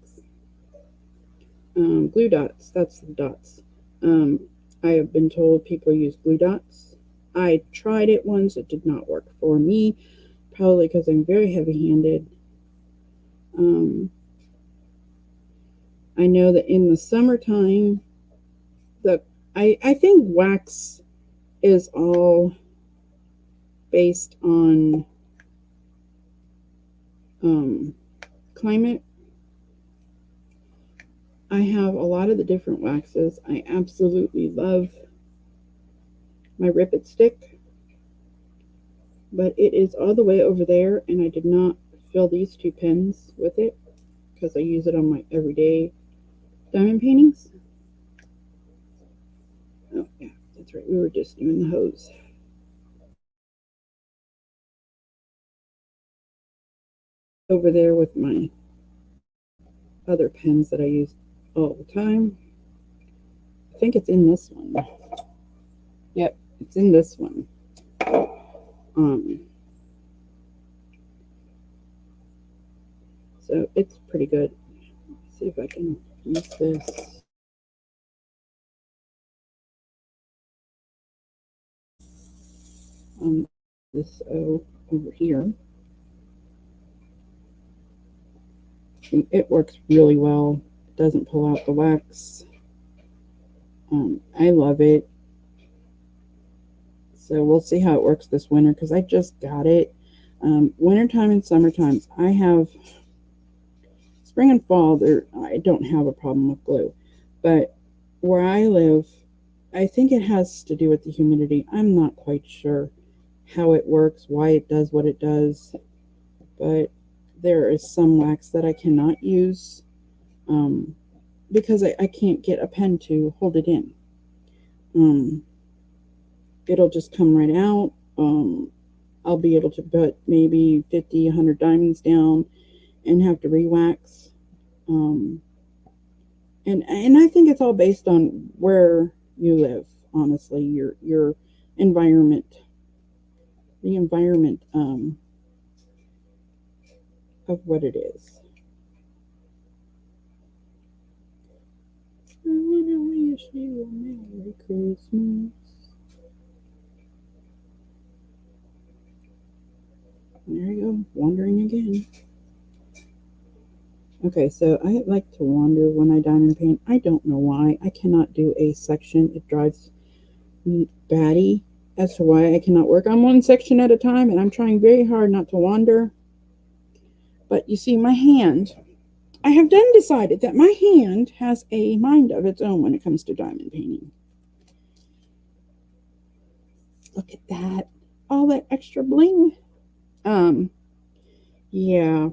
Speaker 1: Glue dots, that's the dots. I have been told people use glue dots. I tried it once, it did not work for me, probably because I'm very heavy-handed. I know that in the summertime, I think wax is all based on climate. I have a lot of the different waxes. I absolutely love my Rip It stick, but it is all the way over there, and I did not fill these 2 pins with it because I use it on my everyday diamond paintings. Oh, yeah, that's right. We were just doing the hose. Over there with my other pens that I use all the time. I think it's in this one. Yep, it's in this one. So it's pretty good. Let's see if I can use this. This O over here. And it works really well. It doesn't pull out the wax. I love it. So we'll see how it works this winter because I just got it. Wintertime and summertime, I have spring and fall. I don't have a problem with glue, but where I live, I think it has to do with the humidity. I'm not quite sure how it works, why it does what it does, but there is some wax that I cannot use because I can't get a pen to hold it in. It'll just come right out. I'll be able to put maybe 50, 100 diamonds down and have to re-wax. And I think it's all based on where you live, honestly, your environment, the environment of what it is. I want to wish you a Merry Christmas. There you go, wandering again. Okay, so I like to wander when I diamond paint. I don't know why. I cannot do a section. It drives me batty as to why I cannot work on one section at a time, and I'm trying very hard not to wander. But you see, my hand, I have then decided that my hand has a mind of its own when it comes to diamond painting. Look at that. All that extra bling. Yeah,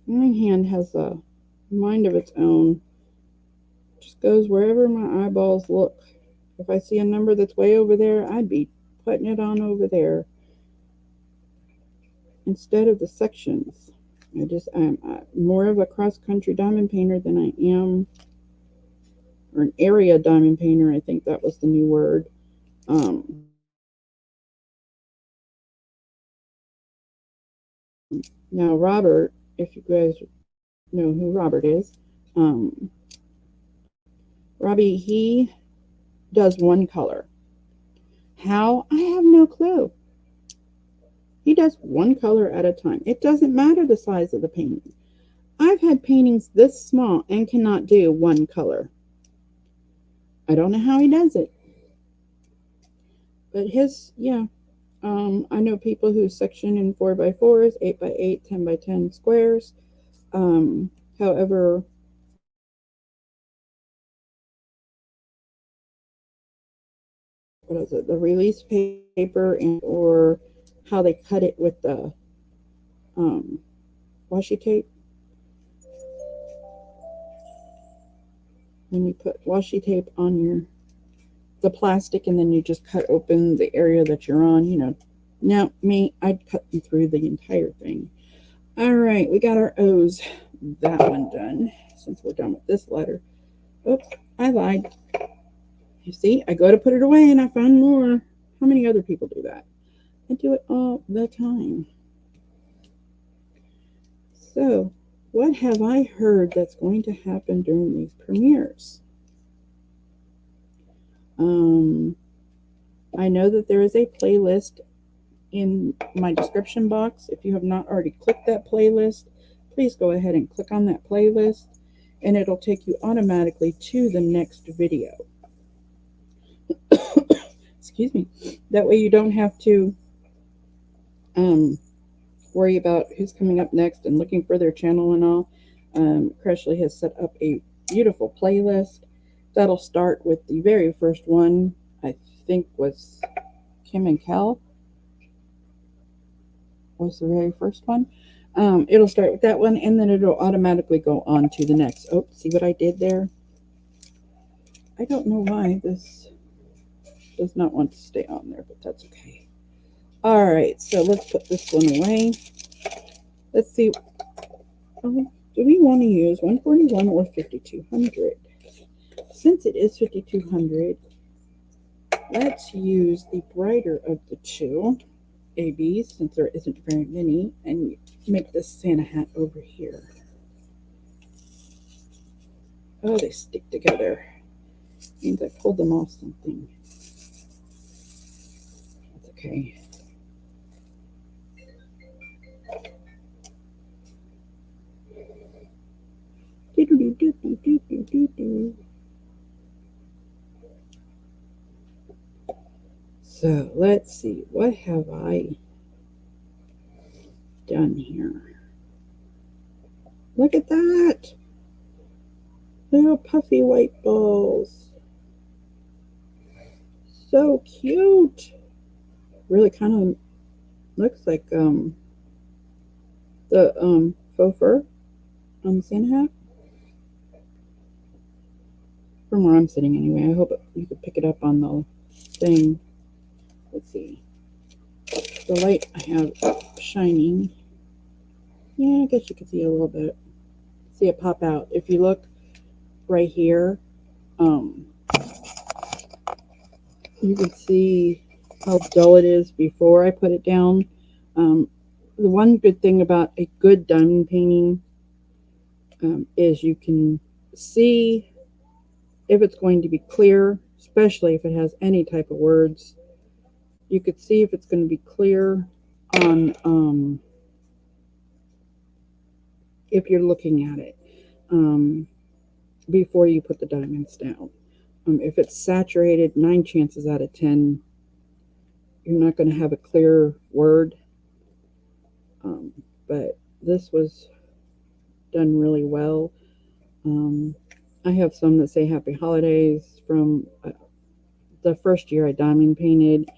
Speaker 1: my hand has a mind of its own. Just goes wherever my eyeballs look. If I see a number that's way over there, I'd be putting it on over there instead of the sections. I'm more of a cross-country diamond painter than I am, or an area diamond painter. I think that was the new word. Now, Robert, if you guys know who Robert is, Robbie, he does one color. How? I have no clue. He does one color at a time. It doesn't matter the size of the painting. I've had paintings this small and cannot do one color. I don't know how he does it. But yeah. I know people who section in 4x4s, 8x8, 10x10 squares. However, what is it? The release paper or how they cut it with the washi tape. When you put washi tape on the plastic and then you just cut open the area that you're on, Now, me, I'd cut through the entire thing. All right, we got our O's. That one done. Since we're done with this letter. Oops, I lied. You see, I go to put it away and I find more. How many other people do that? I do it all the time. So, what have I heard that's going to happen during these premieres? I know that there is a playlist in my description box. If you have not already clicked that playlist, please go ahead and click on that playlist and it'll take you automatically to the next video. Excuse me. That way you don't have to worry about who's coming up next and looking for their channel and all. Chrystal has set up a beautiful playlist that'll start with the very first one. I think was Kim and Kel was the very first one. It'll start with that one, and then it'll automatically go on to the next. Oh, see what I did there? I don't know why this does not want to stay on there, but that's okay. All right, so let's put this one away. Let's see. Do we want to use 141 or 5200? Since it is 5200, let's use the brighter of the two ABs, since there isn't very many, and make this Santa hat over here. Oh, they stick together. Means I pulled them off something. That's okay. So let's see, what have I done here? Look at that! Little puffy white balls. So cute! Really kind of looks like the faux fur on the Santa hat. From where I'm sitting anyway. I hope you could pick it up on the thing. Let's see. The light I have shining. Yeah, I guess you can see a little bit. See it pop out. If you look right here, you can see how dull it is before I put it down. The one good thing about a good diamond painting is you can see if it's going to be clear, especially if it has any type of words. You could see if it's going to be clear on if you're looking at it before you put the diamonds down. If it's saturated, 9 chances out of 10, you're not going to have a clear word. But this was done really well. I have some that say Happy Holidays from the first year I diamond painted,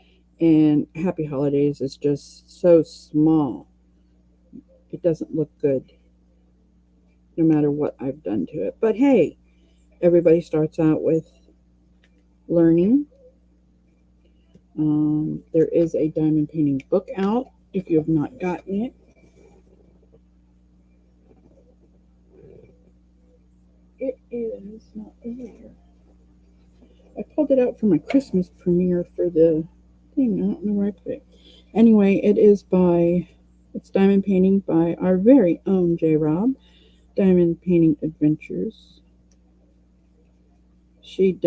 Speaker 1: and Happy Holidays is just so small. It doesn't look good no matter what I've done to it. But hey, everybody starts out with learning. There is a diamond painting book out if you have not gotten it. It is not over here. I pulled it out for my Christmas premiere for the thing. I don't know where I put it. Anyway, it's diamond painting by our very own J. Rob, Diamond Painting Adventures. She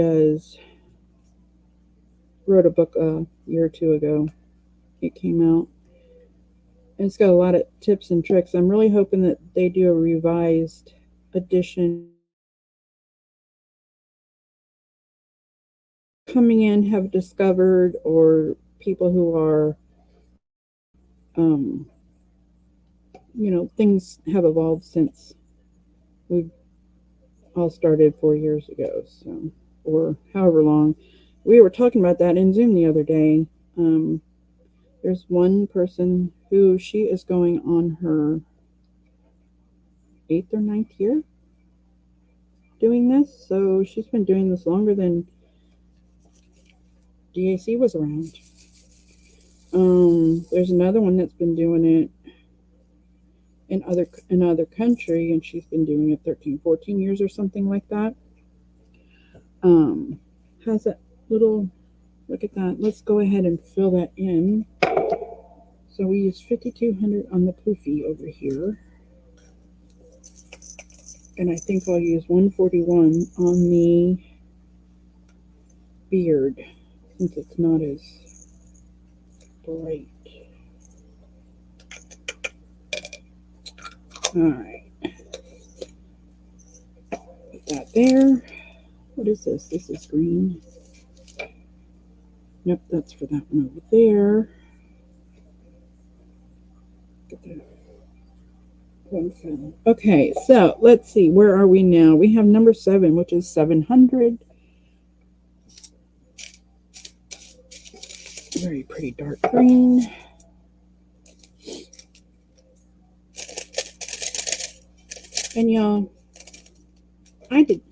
Speaker 1: wrote a book a year or two ago. It came out. And it's got a lot of tips and tricks. I'm really hoping that they do a revised edition. Coming in have discovered, or people who are things have evolved since we all started 4 years ago, so, or however long. We were talking about that in Zoom the other day. There's one person who she is going on her 8th or 9th year doing this, so she's been doing this longer than DAC was around. There's another one that's been doing it in other country, and she's been doing it 13, 14 years or something like that. Has that little, look at that. Let's go ahead and fill that in. So we use 5200 on the poofy over here. And I think I'll use 141 on the beard, since it's not as bright. Alright. Put that there. What is this? This is green. Yep, that's for that one over there. Get that one fill. Okay, so let's see. Where are we now? We have number 7, which is 700. Very pretty dark green. And y'all,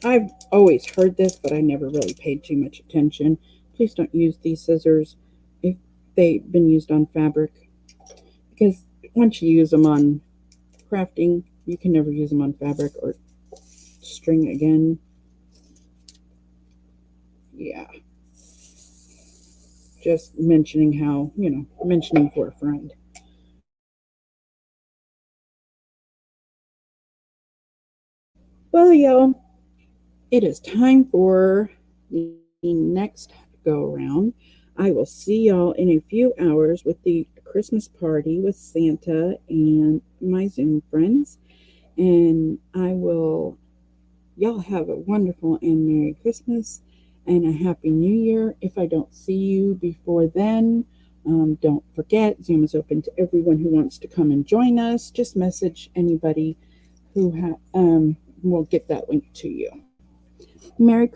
Speaker 1: I've always heard this, but I never really paid too much attention. Please don't use these scissors if they've been used on fabric, because once you use them on crafting, you can never use them on fabric or string again. Yeah, just mentioning how, mentioning for a friend. Well, y'all, it is time for the next go around. I will see y'all in a few hours with the Christmas party with Santa and my Zoom friends. And y'all have a wonderful and Merry Christmas and a Happy New Year. If I don't see you before then, don't forget, Zoom is open to everyone who wants to come and join us. Just message anybody who will get that link to you. Merry